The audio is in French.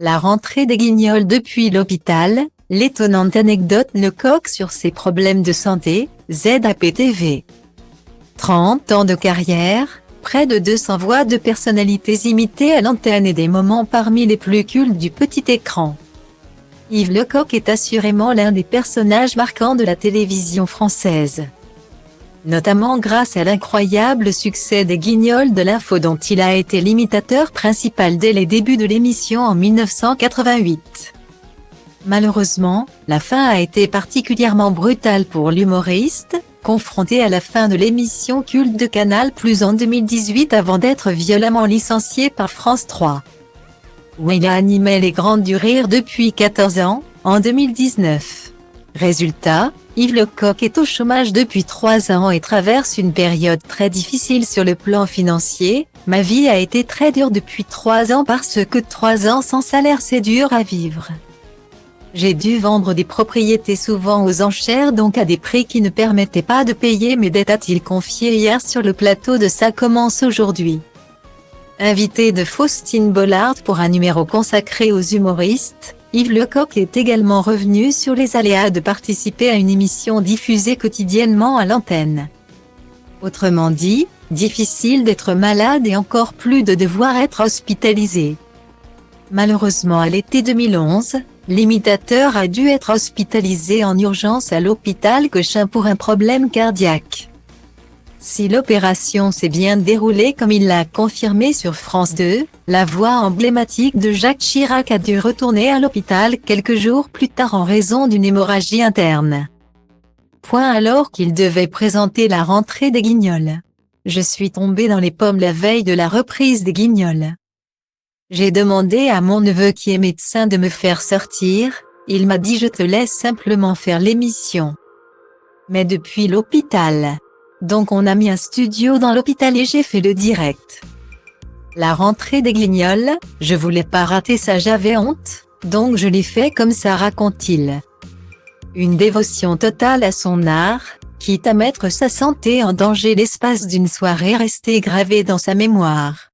La rentrée des Guignols depuis l'hôpital, l'étonnante anecdote Lecoq sur ses problèmes de santé, ZAPTV. 30 ans de carrière, près de 200 voix de personnalités imitées à l'antenne et des moments parmi les plus cultes du petit écran. Yves Lecoq est assurément l'un des personnages marquants de la télévision française. Notamment grâce à l'incroyable succès des Guignols de l'info dont il a été l'imitateur principal dès les débuts de l'émission en 1988. Malheureusement, la fin a été particulièrement brutale pour l'humoriste, confronté à la fin de l'émission culte de Canal+ en 2018 avant d'être violemment licencié par France 3. Où il a animé les Grandes du Rire depuis 14 ans, en 2019. Résultat, Yves Lecoq est au chômage depuis 3 ans et traverse une période très difficile sur le plan financier. Ma vie a été très dure depuis 3 ans parce que 3 ans sans salaire c'est dur à vivre. J'ai dû vendre des propriétés souvent aux enchères donc à des prix qui ne permettaient pas de payer mes dettes, a-t-il confié hier sur le plateau de Ça commence aujourd'hui. Invité de Faustine Bollard pour un numéro consacré aux humoristes, Yves Lecoq est également revenu sur les aléas de participer à une émission diffusée quotidiennement à l'antenne. Autrement dit, difficile d'être malade et encore plus de devoir être hospitalisé. Malheureusement à l'été 2011, l'imitateur a dû être hospitalisé en urgence à l'hôpital Cochin pour un problème cardiaque. Si l'opération s'est bien déroulée comme il l'a confirmé sur France 2, la voix emblématique de Jacques Chirac a dû retourner à l'hôpital quelques jours plus tard en raison d'une hémorragie interne. Alors qu'il devait présenter la rentrée des Guignols. Je suis tombé dans les pommes la veille de la reprise des Guignols. J'ai demandé à mon neveu qui est médecin de me faire sortir, il m'a dit je te laisse simplement faire l'émission. Mais depuis l'hôpital. Donc on a mis un studio dans l'hôpital et j'ai fait le direct. La rentrée des Guignols, je voulais pas rater ça, j'avais honte, donc je l'ai fait comme ça, raconte-t-il. Une dévotion totale à son art, quitte à mettre sa santé en danger l'espace d'une soirée restée gravée dans sa mémoire.